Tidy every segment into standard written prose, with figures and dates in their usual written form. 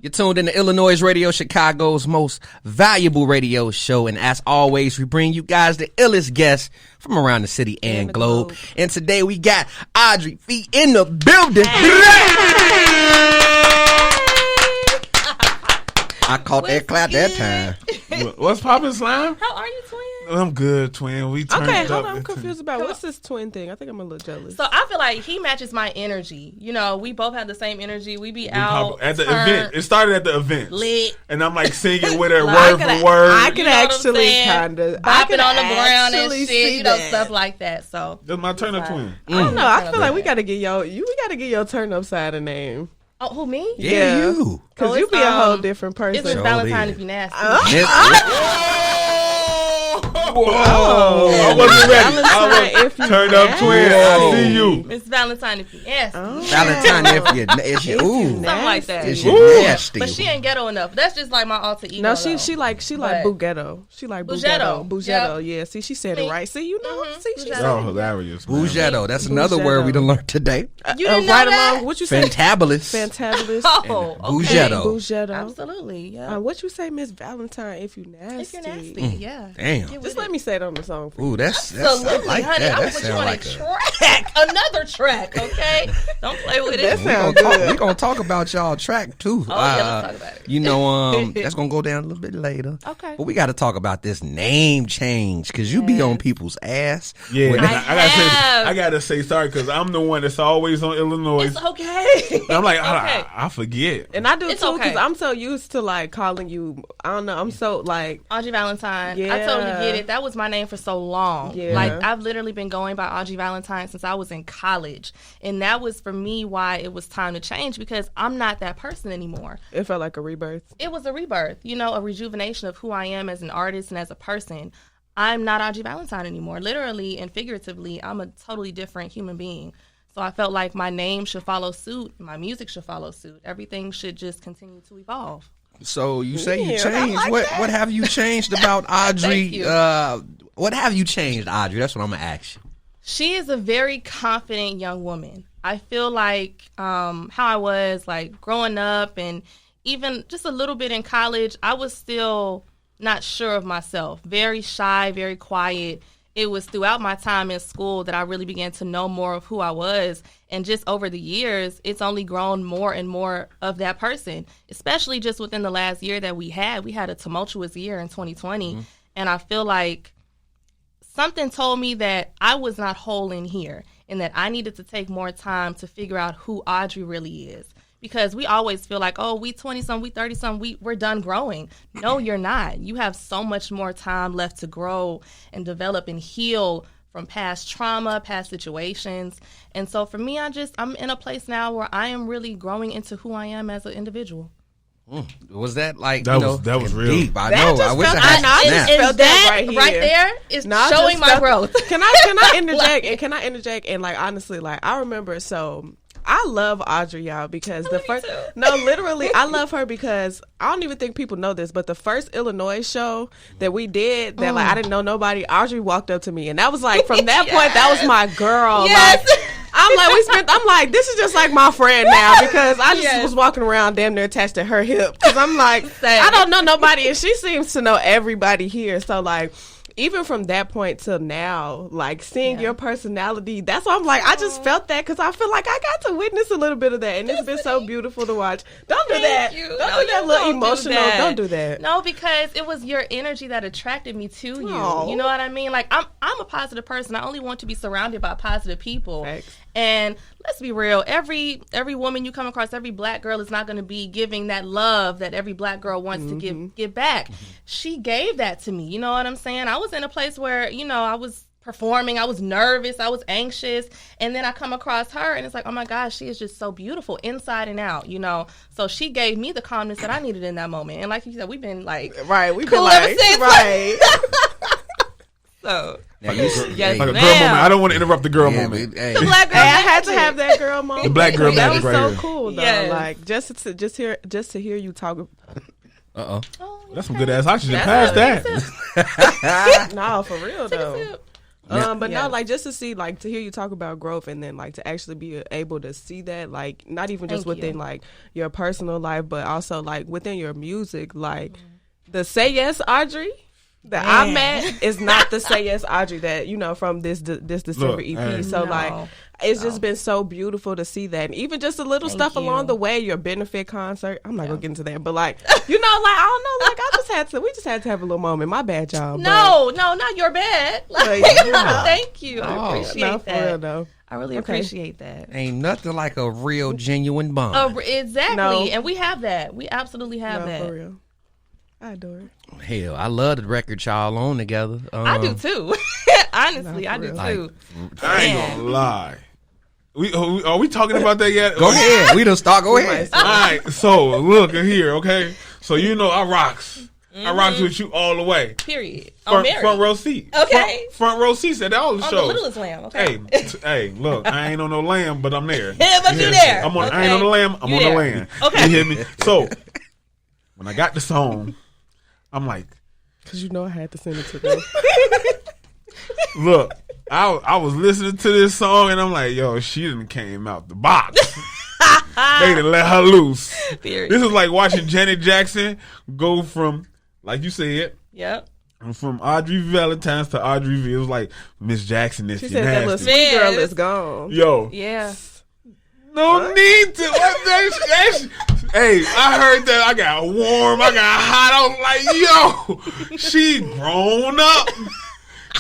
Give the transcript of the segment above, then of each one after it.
You're tuned in to iLLANOiZE Radio, Chicago's most valuable radio show. And as always, we bring you guys the illest guests from around the city and globe. And today we got Audrey feet in the building. I caught that clap that time. What's poppin', Slime? How are you, twin? I'm good, twin. We turned hold up. on. I'm confused about what's this twin thing. I think I'm a little jealous. So I feel like he matches my energy. You know, we both have the same energy. We be out at the event. It started at the event. Lit. And I'm like singing with her word for word. I could actually kind of bopping on the ground and shit, you know, stuff like that. So that's my turn up twin. I don't know. I feel like we gotta get your turn up side a name. Oh, who, me? Yeah, you. Because you be a whole different person. It's Miss Valentine if you nasty. Whoa. I wasn't ready. I was turned up twin. I see you. Miss Valentine if you nasty. Valentine if you something like that. If you nasty. But she ain't ghetto enough. That's just like my alter ego. No, she like Bughetto. She like Bughetto. Bughetto. Yeah. See, she said it right. See, you know. See, she's so hilarious. Bughetto. That's another word we done learned today. You didn't know that? What you say? Fantabulous. Oh, okay. Bughetto. Absolutely. Yeah. What you say, Miss Valentine? If you nasty. If you're nasty. Yeah. Damn. Just let me say it on the song. Ooh, that's absolutely, like honey. that. I'm gonna put you on a track, another track. Okay, don't play with it. That sounds good. We're gonna talk about y'all track too. Oh yeah, let's talk about it. You know, that's gonna go down a little bit later. Okay, but we got to talk about this name change because you be on people's ass. Yeah, I gotta say sorry because I'm the one that's always on iLLANOiZE. It's okay. I'm like I forget, and I do too because I'm so used to like calling you. I don't know. I'm so like Audrey Valentine. Yeah. I totally get it. That was my name for so long. Yeah. Like I've literally been going by Audrey Valentine since I was in college, and that was for me why it was time to change because I'm not that person anymore. It felt like a rebirth. It was a rebirth, you know, a rejuvenation of who I am as an artist and as a person. I'm not Audrey Valentine anymore. Literally and figuratively, I'm a totally different human being. So I felt like my name should follow suit, my music should follow suit. Everything should just continue to evolve. So you say you changed. Like what have you changed about Audrey? What have you changed, Audrey? That's what I'm gonna ask you. She is a very confident young woman. I feel like how I was like growing up and even just a little bit in college, I was still not sure of myself. Very shy, very quiet. It was throughout my time in school that I really began to know more of who I was. And just over the years, it's only grown more and more of that person, especially just within the last year that we had. We had a tumultuous year in 2020. Mm-hmm. And I feel like something told me that I was not whole in here and that I needed to take more time to figure out who Audrey really is. Because we always feel like, oh, we 20-something, we 30-something, we're done growing. No, you're not. You have so much more time left to grow and develop and heal from past trauma, past situations. And so for me, I'm in a place now where I am really growing into who I am as an individual. Was that like, that was real deep? I know. I wish I had felt that right there is showing my growth. Can I interject? And can I interject? And like, honestly, like I remember, so I love Audrey, y'all, because literally, I love her because I don't even think people know this, but the first iLLANOiZE show that we did, that like I didn't know nobody, Audrey walked up to me, and that was like from that point, that was my girl. Yes. Like, I'm like, this is just like my friend now because I just was walking around damn near attached to her hip because I'm like, I don't know nobody, and she seems to know everybody here. So like, even from that point till now, like seeing your personality, that's why I'm like, I just felt that because I feel like I got to witness a little bit of that, and it's been so beautiful to watch. Don't do that. Don't do that little emotional. Don't do that. No, because it was your energy that attracted me to you. Aww. You know what I mean? Like I'm a positive person. I only want to be surrounded by positive people. Thanks. And let's be real, every woman you come across, every black girl is not going to be giving that love that every black girl wants to give back. She gave that to me. You know what I'm saying? I was in a place where, you know, I was performing, I was nervous, I was anxious, and then I come across her and it's like, oh my gosh, she is just so beautiful inside and out, you know. So she gave me the calmness that I needed in that moment. And like you said, we've been like we've been like right. So yes, like a girl moment. I don't want to interrupt the girl moment. The black girl. I had to have that girl moment. The black girl that magic was right so here. cool though. Yes. Like just to hear you talk. That's some good ass oxygen. Pass that. No, for real though. But no, like just to see, like to hear you talk about growth, and then like to actually be able to see that, like not even just within like your personal life, but also like within your music, like the Say Yes Audrey that I met is not the Say Yes Audrey that from this December EP. So like it's just been so beautiful to see that, and even just the little stuff along the way. Your benefit concert, I'm not gonna get into that, but like like I don't know, like we just had to have a little moment. My bad, y'all. No, not your bad. Like, thank you. I appreciate that. For real, though. I really appreciate that. Ain't nothing like a real genuine bond. Exactly, and we have that. We absolutely have that. For real. I adore it. Hell, I love the record y'all on together. I do too. Honestly, I do too. I ain't gonna lie. Are we talking about that yet? Go ahead. We done start. Go ahead. All right. So look here, okay. So I rocks. I rocks with you all the way. Period. Front row seat. Okay. Front row seats at all the shows. On the Littlest Lamb. Okay. Hey, look, I ain't on no lamb, but I'm there. Yeah, but you there. I ain't on the lamb. I'm on the land. Okay. You hear me? So when I got the song, I'm like, because I had to send it to them. Look, I was listening to this song and I'm like, yo, she done came out the box. They done let her loose. Period. This is like watching Janet Jackson go from, like you said, from Audrey Valentine's to Audrey V. It was like Miss Jackson is she said that little sweet girl is gone. Yo. Yeah. No need to. Hey, I heard that. I got warm. I got hot. I was like, yo, she grown up.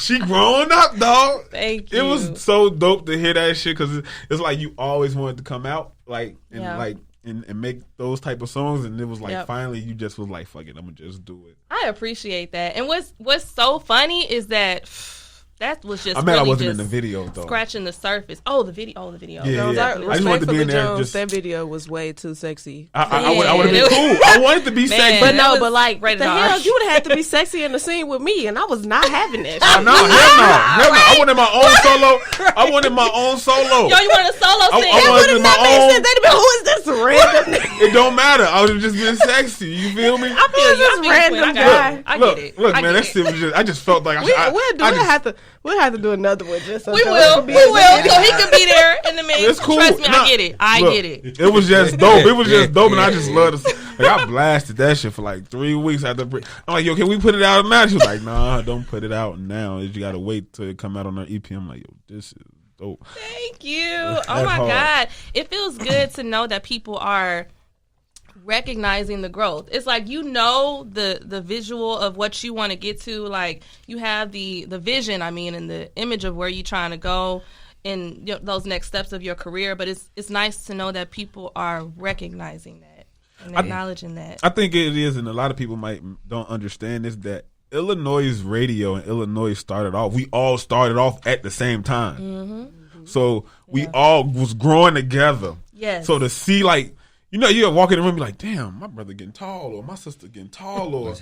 She grown up, dog. Thank you. It was so dope to hear that shit because it's like you always wanted to come out and make those type of songs, and it was like finally you just was like, fuck it, I'm gonna just do it. I appreciate that. And what's so funny is that that was just. I wasn't in the video though. Scratching the surface. The video. Yeah. I just wanted to be in there. That video was way too sexy. I would have been cool. I wanted to be sexy, but like the hell, you would have had to be sexy in the scene with me, and I was not having that. Hell no. I wanted my own solo. I wanted my own solo. Yo, you wanted a solo scene? I wanted my own. Who is this random? It don't matter. I would have just been sexy. You feel me? I feel this random guy. I get it. Look, man, that shit was just. I just felt like we'll have to do another one. Just so we will. So he could be there in the mix. It's cool. Trust me, I get it. I get it. It was just dope. It was just dope, and I just loved it. Like, I blasted that shit for like 3 weeks after. I'm like, yo, can we put it out now? She was like, nah, don't put it out now. You got to wait till it come out on our EP. I'm like, yo, this is dope. Thank you. Oh my God, it feels good to know that people are recognizing the growth. It's like the visual of what you want to get to, like you have the vision, and the image of where you're trying to go in those next steps of your career, but it's nice to know that people are recognizing that and acknowledging that. I think it is, and a lot of people don't understand this, that iLLANOiZE radio and iLLANOiZE we all started off at the same time. Mm-hmm. So we all was growing together. Yes. So to see like, you walk in the room and be like, damn, my brother getting tall, or my sister getting tall, or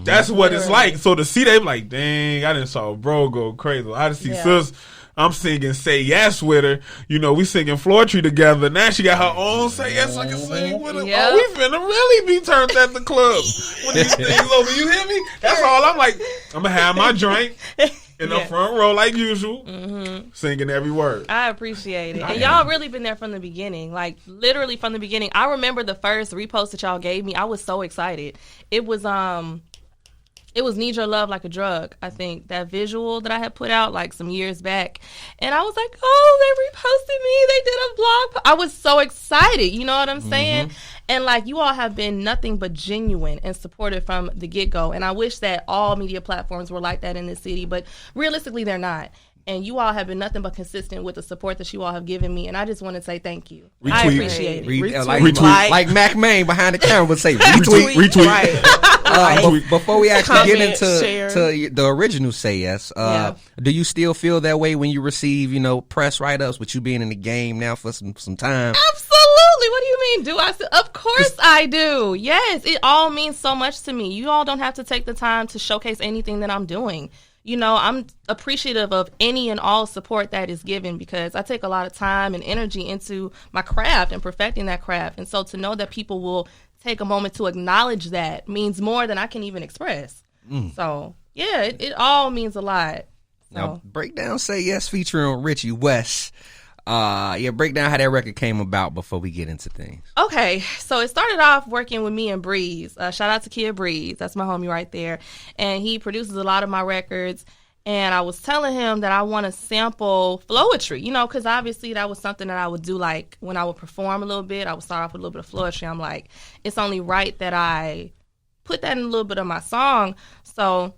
that's what it's like. So to see them like, dang, I done saw bro go crazy. I just see sis, I'm singing Say Yes with her. We singing Floor Tree together. Now she got her own Say Yes I can sing with her. Yep. Oh, we finna really be turned at the club when these things over. You hear me? That's all. I'm like, I'm gonna have my drink in the front row like usual, singing every word. I appreciate it. And y'all really been there from the beginning. Like literally from the beginning. I remember the first repost that y'all gave me. I was so excited. It was Need Your Love Like a Drug, I think, that visual that I had put out like some years back. And I was like, oh, they reposted me. They did a blog. I was so excited. You know what I'm saying? And like you all have been nothing but genuine and supportive from the get-go. And I wish that all media platforms were like that in this city. But realistically, they're not. And you all have been nothing but consistent with the support that you all have given me. And I just want to say thank you. Retweet. I appreciate it. Retweet. Like Mac Main behind the camera would say, retweet. Right. Before we actually get into share. the original Say Yes, do you still feel that way when you receive, press write-ups with you being in the game now for some time? Absolutely. What do you mean? Do I? Of course I do. Yes. It all means so much to me. You all don't have to take the time to showcase anything that I'm doing. I'm appreciative of any and all support that is given because I take a lot of time and energy into my craft and perfecting that craft. And so to know that people will take a moment to acknowledge that means more than I can even express. So, yeah, it all means a lot. Now, break down Say Yes featuring Richie West. Break down how that record came about before we get into things. Okay, so it started off working with me and Breeze. Shout out to Kid Breeze. That's my homie right there. And he produces a lot of my records. And I was telling him that I want to sample flowetry, because obviously that was something that I would do, like, when I would perform a little bit. I would start off with a little bit of flowetry. I'm like, it's only right that I put that in a little bit of my song. So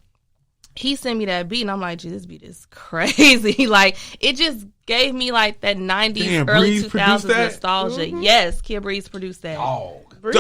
he sent me that beat, and I'm like, gee, this beat is crazy. Like, it just gave me, like, that 90s, early 2000s nostalgia. Mm-hmm. Yes, Kid Breeze produced that. Dog. Especially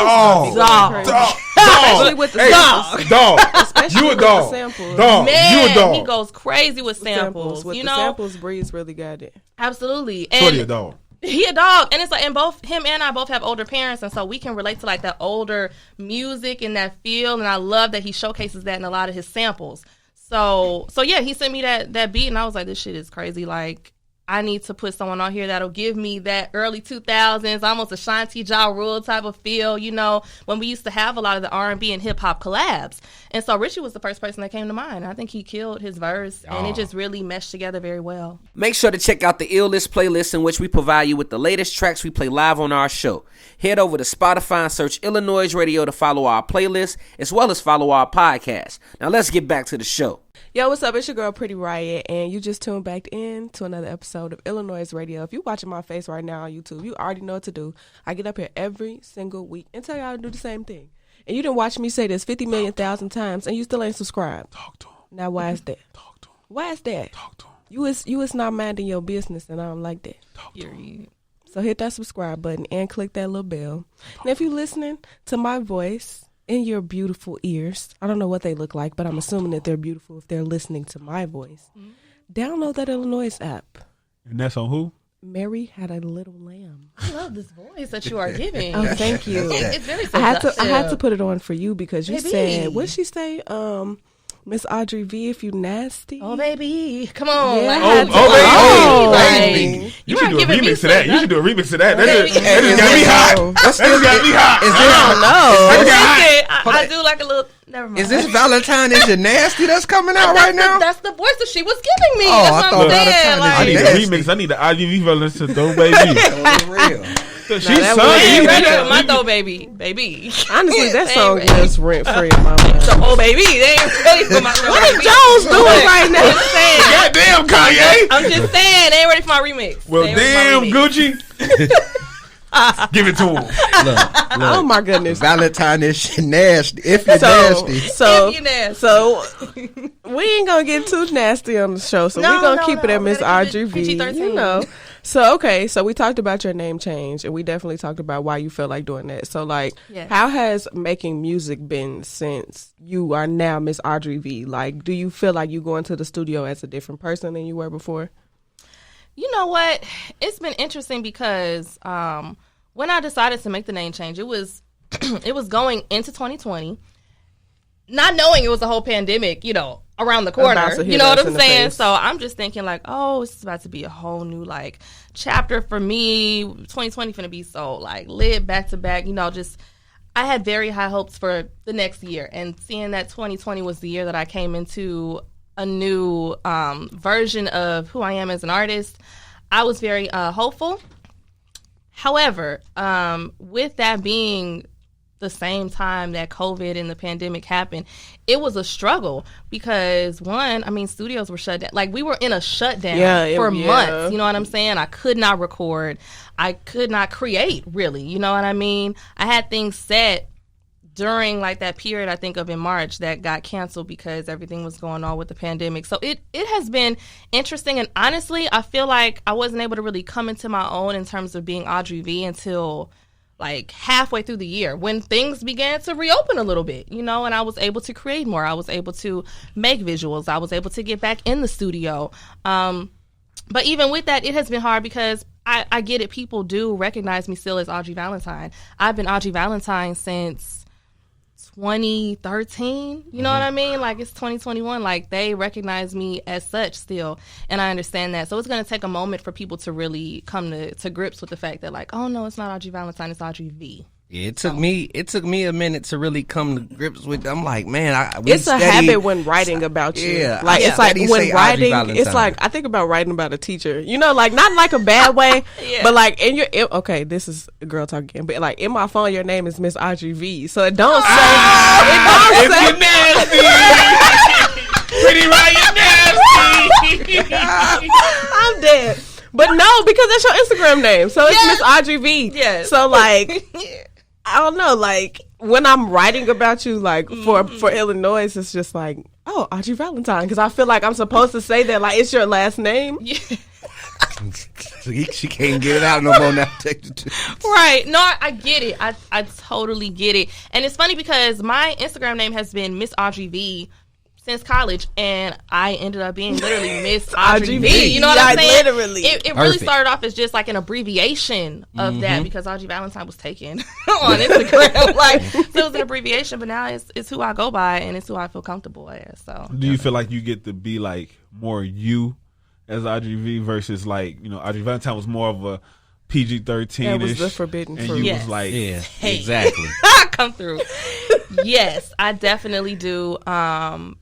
with the samples. Dog. Especially You a with dog. the samples. Dog. Man, You a dog. he goes crazy with samples. With the samples, Breeze really got it. Absolutely. Shorty And a dog. he a dog, and it's like, and both him and I both have older parents, and so we can relate to like that older music and that feel, and I love that he showcases that in a lot of his samples. So yeah, he sent me that beat, and I was like, this shit is crazy. Like, I need to put someone on here that'll give me that early 2000s, almost a Shanti Ja Rule type of feel, when we used to have a lot of the R&B and hip-hop collabs. And so Richie was the first person that came to mind. I think he killed his verse, and it just really meshed together very well. Make sure to check out the iLLANOiZE playlist, in which we provide you with the latest tracks we play live on our show. Head over to Spotify and search iLLANOiZE Radio to follow our playlist, as well as follow our podcast. Now let's get back to the show. Yo, what's up? It's your girl, Pretty Riot, and you just tuned back in to another episode of iLLANOiZE Radio. If you're watching my face right now on YouTube, you already know what to do. I get up here every single week and tell y'all to do the same thing. And you didn't watch me say this 50 million thousand times, and you still ain't subscribed. Talk to him. Now, why is that? Talk to him. Why is that? Talk to him. You is not minding your business, and I don't like that. Talk to him. So hit that subscribe button and click that little bell. And if you're listening to my voice in your beautiful ears, I don't know what they look like, but I'm assuming that they're beautiful if they're listening to my voice. Download that iLLANOiZE app. And that's on who? Mary Had a Little Lamb. I love this voice that you are giving. Oh, thank you. It's very I had to put it on for you because you Baby. said, what'd she say? Miss Audrey V, if you nasty. Oh, baby. Come on. Yeah. Like, baby. You should do a remix to that. You should do a remix to that. That just got me hot. That just got me hot. I do like a little. Never mind. Is this Valentine Is You Nasty that's coming out right now? That's the voice that she was giving me. Oh, that's I thought Valentine. I need a remix. I need the IGV version to Throw Baby. Real. She's They son. ain't ready for my Throw Baby. Honestly, that They song ain't ready. is rent free in my mind. So, oh, baby. They ain't ready for my Throw What Baby. is Jones doing right now? I'm just saying. Goddamn, Kanye. I'm just saying. They ain't ready for my remix. Well, They ain't ready for my damn, remix. Gucci. Give it to him. Look, Oh my goodness. Valentine Is You Nasty. If you're So, nasty. so, If you nasty. so we ain't gonna get too nasty on the show. So No, we're gonna no, keep it no. at Miss We gotta keep Audrey it V. PG-13. You know. So okay, so we talked about your name change, and we definitely talked about why you feel like doing that. So like, Yes. how has making music been since you are now Miss Audrey V? Like, do you feel like you go into the studio as a different person than you were before? You know what? It's been interesting because when I decided to make the name change, it was it was going into 2020, not knowing it was a whole pandemic, around the corner. About to hit You know what us I'm in the saying? face. So I'm just thinking like, oh, this is about to be a whole new like chapter for me. 2020 finna be so like lit back to back. Just I had very high hopes for the next year, and seeing that 2020 was the year that I came into a new version of who I am as an artist, I was very hopeful. However, with that being the same time that COVID and the pandemic happened, it was a struggle because studios were shut down. Like, we were in a shutdown for months. You know what I'm saying? I could not record. I could not create, really. You know what I mean? I had things set during like that period, I think of in March, that got canceled because everything was going on with the pandemic. So it has been interesting. And honestly, I feel like I wasn't able to really come into my own in terms of being Audrey V until like halfway through the year when things began to reopen a little bit, and I was able to create more. I was able to make visuals. I was able to get back in the studio. But even with that, it has been hard because I get it. People do recognize me still as Audrey Valentine. I've been Audrey Valentine since 2013, you know what I mean? Like, it's 2021. Like, they recognize me as such still, and I understand that. So it's going to take a moment for people to really come to grips with the fact that, like, oh no, it's not Audrey Valentine, it's Audrey V. Yeah, it took me a minute to really come to grips with. I'm like, man, it's a habit when writing about you. Yeah, like it's like when writing. It's like I think about writing about a teacher. You know, like not like a bad way, but like in your okay, this is a girl talk again. But like in my phone, your name is Miss Audrey V. So it don't say. It don't say nasty. Pretty Ryan nasty. I'm dead. But no, because that's your Instagram name. So it's Miss Audrey V. Yes. So like. I don't know, like when I'm writing about you, like for iLLANOiZE, it's just like, oh, Audrey Valentine, because I feel like I'm supposed to say that, like it's your last name. Yeah. She can't get it out no more now. Right. No, I get it. I totally get it. And it's funny because my Instagram name has been Miss Audrey V since college, and I ended up being literally Miss Audrey V. You know what I'm saying? Literally. It really started off as just like an abbreviation of that because Audrey Valentine was taken on Instagram. Like, so it was an abbreviation, but now it's who I go by and it's who I feel comfortable as. So, do you feel like you get to be like more you as Audrey V versus like, you know, Audrey Valentine was more of a PG-13? That was the forbidden fruit. And you was like, exactly. Come through. Yes, I definitely do.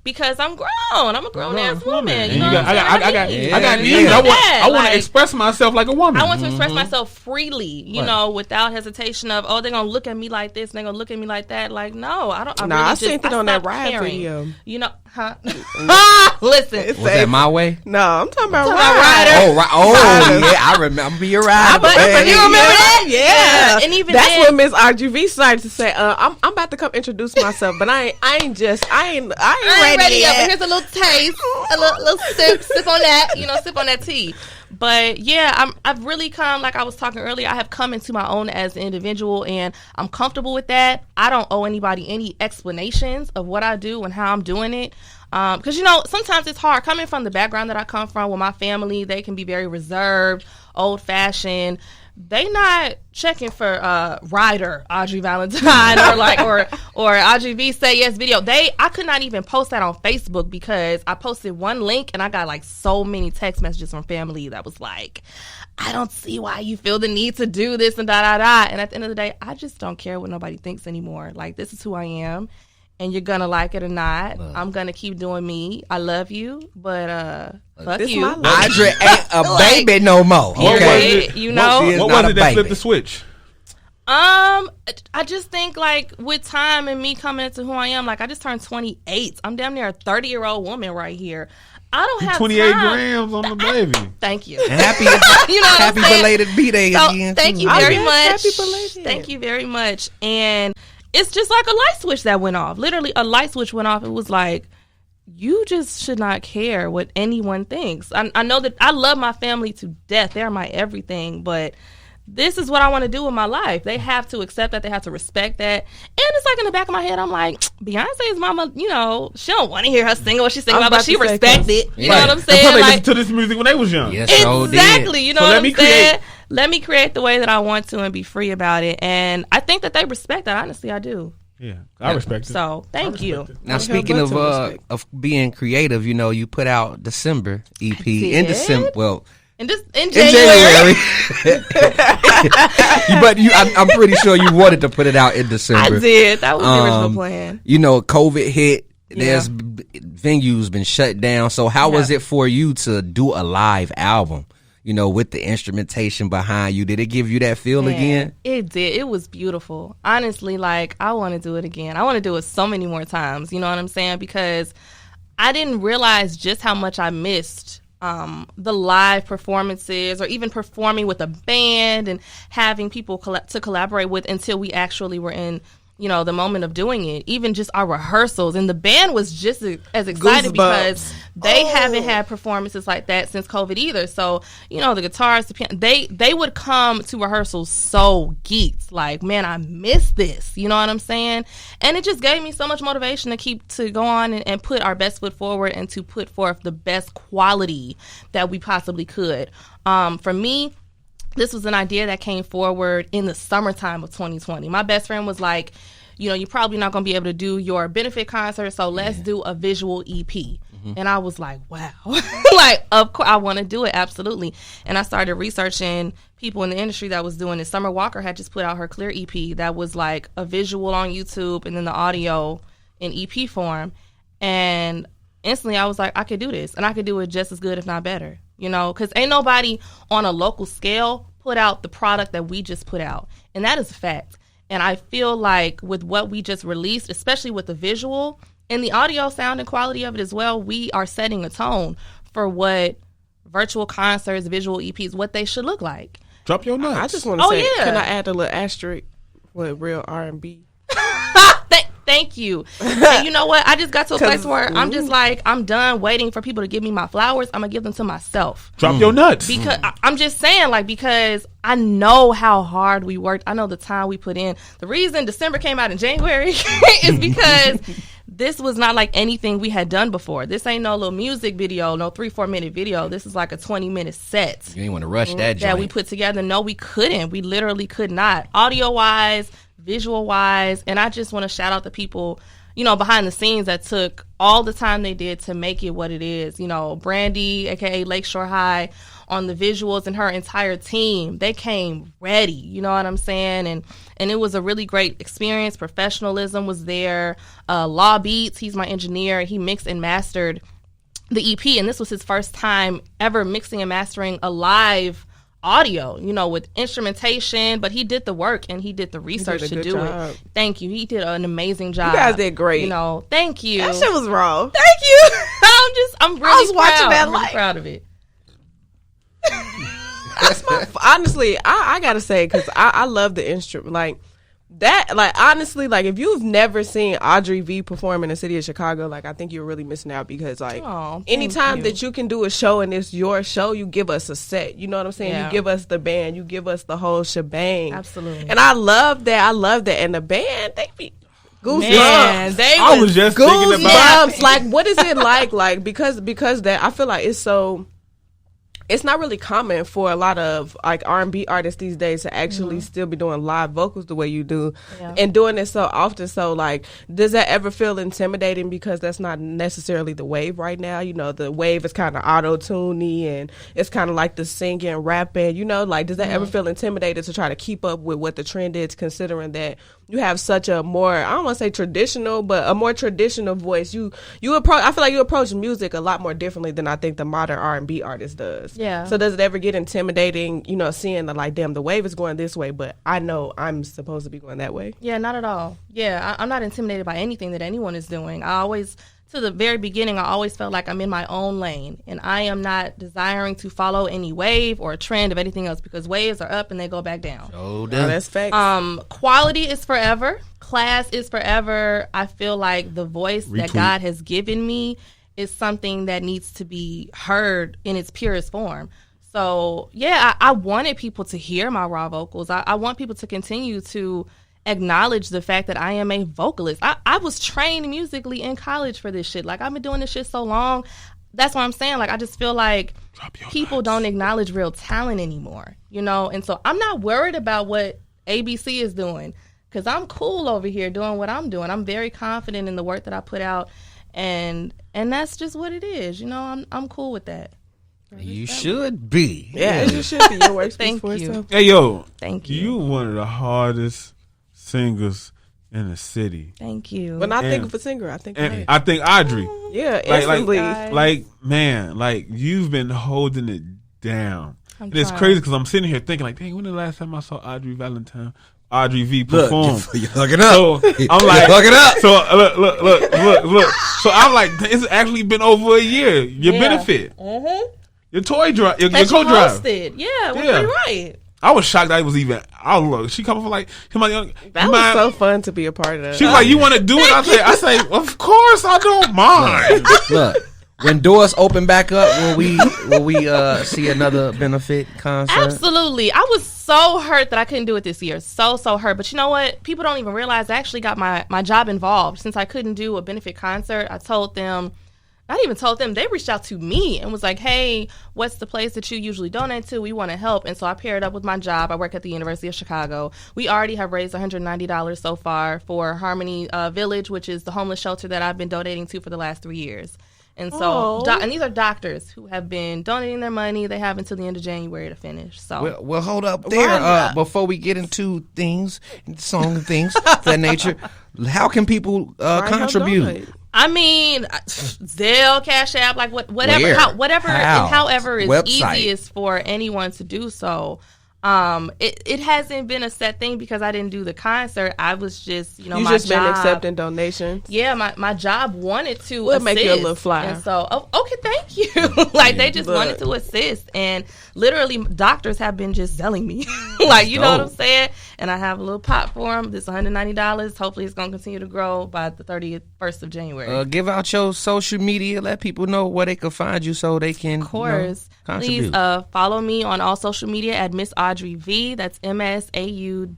Because I'm grown. I'm a grown ass woman. You know I got needs. I want to express myself like a woman. I want to express myself freely, you know, without hesitation of, oh, they're gonna look at me like this and they're gonna look at me like that. Like, no, I don't. I seen it on that ride video. You know, huh? Listen, was that my way? No, I'm talking about Ryder. Yeah, I remember. I'm be a rider. You remember that? Yeah. And even that's when Miss Audrey V started to say, I'm about to come introduce myself, but I ain't ready yet. But here's a little taste, a little sip on that, you know, sip on that tea. But yeah, I've really come, like I was talking earlier, I have come into my own as an individual, and I'm comfortable with that. I don't owe anybody any explanations of what I do and how I'm doing it. Because, you know, sometimes it's hard coming from the background that I come from with my family. They can be very reserved, old fashioned. They not checking for Ryder Audrey Valentine or Audrey V Say Yes video. I could not even post that on Facebook because I posted one link and I got like so many text messages from family that was like, I don't see why you feel the need to do this and da da da. And at the end of the day, I just don't care what nobody thinks anymore. Like, this is who I am. And you're gonna like it or not. I'm gonna keep doing me. I love you, but fuck you. Audrey ain't a baby no more. Okay, you know what was it that flipped the switch? I just think like with time and me coming into who I am, like I just turned 28. I'm damn near a 30-year-old woman right here. I don't have 28 time. grams on the baby. Thank you. Happy, you know happy belated B-Day again. Thank you very much. Happy belated. Thank you very much. And it's just like a light switch that went off. Literally, a light switch went off. It was like, you just should not care what anyone thinks. I know that I love my family to death. They're my everything. But this is what I want to do with my life. They have to accept that. They have to respect that. And it's like in the back of my head, I'm like, Beyonce's mama, you know, she don't want to hear her sing what she's singing about, but she respects it. You know what I'm saying? They listened to this music when they was young. Yes, exactly. You know what I'm saying? Create. Let me create the way that I want to and be free about it. And I think that they respect that. Honestly, I do. Yeah, I respect it. So, thank you. Now, speaking of being creative, you know, you put out December EP in December. Well, in January. But I'm pretty sure you wanted to put it out in December. I did. That was the original plan. You know, COVID hit. There's venues been shut down. So how was it for you to do a live album? You know, with the instrumentation behind you, did it give you that feel again? It did. It was beautiful. Honestly, like, I want to do it again. I want to do it so many more times. You know what I'm saying? Because I didn't realize just how much I missed the live performances or even performing with a band and having people to collaborate with until we actually were in, you know, the moment of doing it. Even just our rehearsals. And the band was just as excited because they haven't had performances like that since COVID either. So, you know, the guitarists, the piano, they would come to rehearsals so geeked. Like, man, I miss this. You know what I'm saying? And it just gave me so much motivation to go on and put our best foot forward and to put forth the best quality that we possibly could. For me, this was an idea that came forward in the summertime of 2020. My best friend was like, you know, you're probably not going to be able to do your benefit concert, so let's do a visual EP. And I was like, wow. Like, of course, I want to do it, absolutely. And I started researching people in the industry that was doing it. Summer Walker had just put out her Clear EP that was like a visual on YouTube and then the audio in EP form. And instantly I was like, I could do this. And I could do it just as good, if not better. You know, because ain't nobody on a local scale put out the product that we just put out. And that is a fact. And I feel like with what we just released, especially with the visual and the audio sound and quality of it as well, we are setting a tone for what virtual concerts, visual EPs, what they should look like. Drop your nuts. I just want to say, can I add a little asterisk with real R&B? Thank you. And you know what? I just got to a place where I'm just like, I'm done waiting for people to give me my flowers. I'm going to give them to myself. Drop your nuts. Because I'm just saying, like, because I know how hard we worked. I know the time we put in. The reason December came out in January is because this was not like anything we had done before. This ain't no little music video, no 3-4 minute video. This is like a 20-minute set. You didn't want to rush that joint. That we put together. No, we couldn't. We literally could not. Audio-wise, visual-wise, and I just want to shout out the people, you know, behind the scenes that took all the time they did to make it what it is. You know, Brandy, aka Lakeshore High, on the visuals, and her entire team. They came ready, you know what I'm saying? And it was a really great experience. Professionalism was there. Law Beats, he's my engineer. He mixed and mastered the EP, and this was his first time ever mixing and mastering a live audio, you know, with instrumentation, but he did the work and he did the research to do it. Thank you. He did an amazing job. You guys did great. You know, thank you. That shit was raw. Thank you. I'm really I was watching that I'm really proud of it. Honestly, I gotta say, because I love the instrument. Like, that, like, honestly, like, if you've never seen Audrey V perform in the city of Chicago, like, I think you're really missing out, because, like, anytime that you can do a show and it's your show, you give us a set. You know what I'm saying? Yeah. You give us the band. You give us the whole shebang. Absolutely. And I love that. And the band, they be goosebumps. Man, I was just thinking about it. Like, what is it like? Like, because that, I feel like it's so... It's not really common for a lot of like R&B artists these days to actually still be doing live vocals the way you do, and doing it so often. So, like, does that ever feel intimidating, because that's not necessarily the wave right now? You know, the wave is kind of auto-tuney, and it's kind of like the singing, rapping. You know, like, does that ever feel intimidated to try to keep up with what the trend is, considering that you have such a more, I don't want to say traditional, but a more traditional voice? You approach. I feel like you approach music a lot more differently than I think the modern R&B artist does. Yeah. So does it ever get intimidating, you know, seeing the, like, damn, the wave is going this way, but I know I'm supposed to be going that way? Yeah, not at all. Yeah, I'm not intimidated by anything that anyone is doing. I always, to the very beginning, I always felt like I'm in my own lane, and I am not desiring to follow any wave or a trend of anything else, because waves are up and they go back down. Oh, that's facts. Quality is forever. Class is forever. I feel like the voice that God has given me is something that needs to be heard in its purest form. So, yeah, I wanted people to hear my raw vocals. I want people to continue to acknowledge the fact that I am a vocalist. I was trained musically in college for this shit. Like, I've been doing this shit so long. That's what I'm saying. Like, I just feel like people don't acknowledge real talent anymore, you know? And so I'm not worried about what ABC is doing, because I'm cool over here doing what I'm doing. I'm very confident in the work that I put out. And that's just what it is. You know, I'm cool with that. You should be. Yeah, you should be. Your work speaks for itself. Hey, yo. Thank you. You one of the hardest singers in the city. Thank you. When I think of a singer, I think Audrey. Yeah, instantly. Like, man, like, you've been holding it down. And it's crazy, because I'm sitting here thinking, like, dang, when the last time I saw Audrey V perform? You're hooking up. So I'm like, hooking up. So look. So I'm like, it's actually been over a year. Your benefit. Mm-hmm. Your toy drive. Your that co-drive. Yeah, we're right. I was shocked that it was even. Look, she coming from like him. That was so fun to be a part of. She was like, you want to do it? I say, of course, I don't mind. Look, when doors open back up, will we see another benefit concert? Absolutely. I was so hurt that I couldn't do it this year. So hurt. But you know what? People don't even realize I actually got my job involved. Since I couldn't do a benefit concert, I told them. Not even told them, they reached out to me and was like, hey, what's the place that you usually donate to? We want to help. And so I paired up with my job. I work at the University of Chicago. We already have raised $190 so far for Harmony Village, which is the homeless shelter that I've been donating to for the last 3 years. And so, and these are doctors who have been donating their money. They have until the end of January to finish. So, well hold up there. Before we get into things, song and things of that nature, how can people contribute? I mean, Zelle, Cash App, like whatever, however is easiest for anyone to do so. It hasn't been a set thing because I didn't do the concert. I was just, you just been accepting donations. Yeah, my job wanted to assist. Make you a little flyer. And so, okay, thank you. Like they just wanted to assist, and literally doctors have been just selling me, like you know what I'm saying. And I have a little pot for them. This $190. Hopefully, it's going to continue to grow by the 31st of January. Give out your social media. Let people know where they can find you so they can, of course, contribute. Please follow me on all social media at Miss Audrey V. That's MSAUDREYVEE.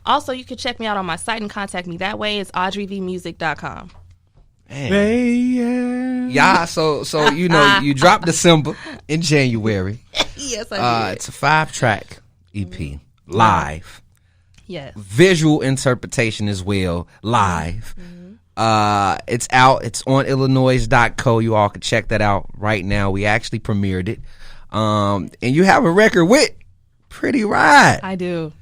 Also, you can check me out on my site and contact me that way. It's audreyvmusic.com. Yeah, so you dropped December in January. Yes, I did. It's a 5-track EP, live. Yes. Visual interpretation as well, live. It's out. It's on iLLANOiZE.co. You all can check that out right now. We actually premiered it. And you have a record with Pretty Ride. I do.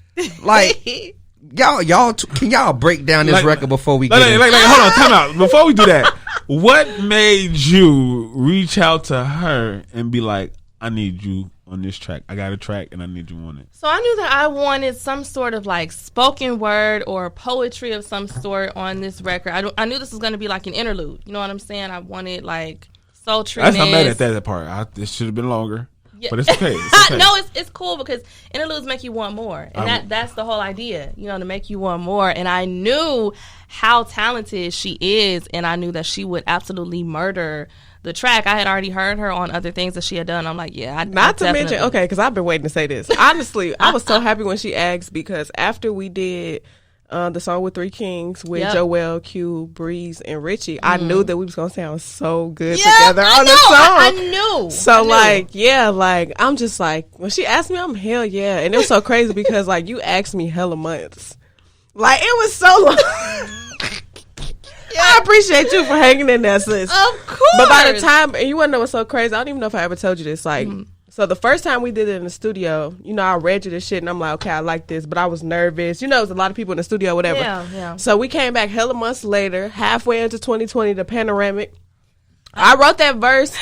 Like, can y'all break down this record before we get hold on, time out. Before we do that, what made you reach out to her and be like, I need you on this track. I got a track and I need you on it. So I knew that I wanted some sort of like spoken word or poetry of some sort on this record. I knew this was going to be like an interlude. You know what I'm saying? I wanted like sultriness. I'm mad at that part. This should have been longer. Yeah. But it's okay. No, it's cool because interludes make you want more. And that's the whole idea, to make you want more. And I knew how talented she is, and I knew that she would absolutely murder the track. I had already heard her on other things that she had done. I'm like, Not to mention, because I've been waiting to say this. Honestly, I was so happy when she asked because after we did the song with Three Kings with Joel, Q, Breeze, and Richie, I knew that we was gonna sound so good together on the song. I knew. So I'm just like, when she asked me, I'm hell yeah, and it was so crazy because like you asked me hella months, like it was so long. I appreciate you for hanging in there, sis. Of course. But by the time, and you wanna know what's so crazy? I don't even know if I ever told you this, like. So the first time we did it in the studio, I read you this shit and I'm like, okay, I like this, but I was nervous. There was a lot of people in the studio, whatever. Yeah. So we came back hella months later, halfway into 2020, the panoramic. I wrote that verse.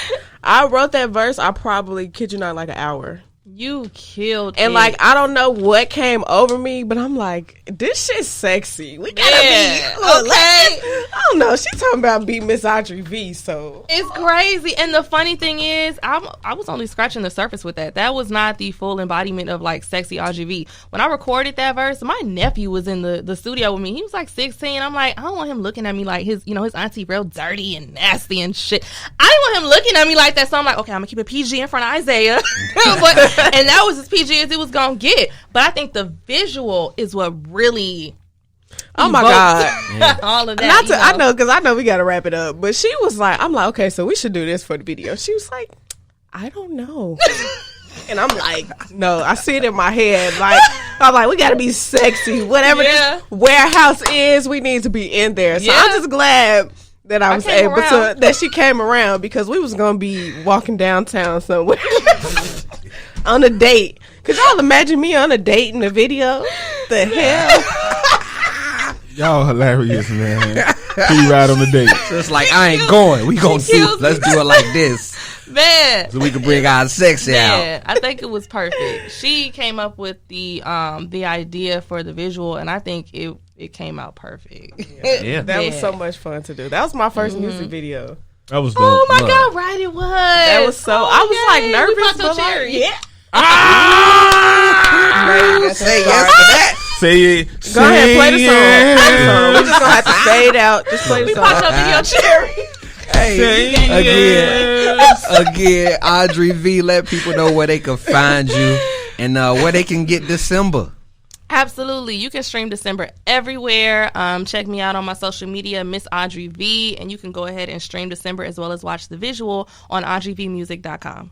I probably, kid you not, like an hour. You killed and it. Like, I don't know what came over me, but I'm like, this shit's sexy. We gotta be okay. I don't know. She's talking about being Miss Audrey V, so it's crazy. And the funny thing is, I was only scratching the surface with that. That was not the full embodiment of like sexy Audrey V. When I recorded that verse, my nephew was in the studio with me. He was like 16. I'm like, I don't want him looking at me like his auntie real dirty and nasty and shit. I didn't want him looking at me like that. So I'm like, okay, I'm gonna keep it PG in front of Isaiah. And that was as PG as it was gonna get. But I think the visual is what really my God. all of that. I know, because I know we gotta wrap it up. But she was like, I'm like, okay, so we should do this for the video. She was like, I don't know. And I'm like, no, I see it in my head. Like, I'm like, we gotta be sexy. Whatever this warehouse is, we need to be in there. So I'm just glad that I was able to, that she came around, because we was gonna be walking downtown somewhere on a date. Could y'all imagine me on a date in a video? The hell? Y'all hilarious, man. Pretty Ride on the date. So it's like, I ain't going. Let's do it like this. Man. So we can bring our sexy out. I think it was perfect. She came up with the idea for the visual, and I think it came out perfect. Yeah. That was so much fun to do. That was my first music video. That was dope. Oh my God, right, it was. That was so, I was like nervous. We popped cherry. Yeah. Say yes to that. Say it. Go ahead, play the song. We're just gonna have to fade out. Just play the song. We popped your video cherry. Hey, again, Audrey V, let people know where they can find you and where they can get December. Absolutely. You can stream December everywhere. Check me out on my social media, Miss Audrey V, and you can go ahead and stream December as well as watch the visual on audreyvmusic.com.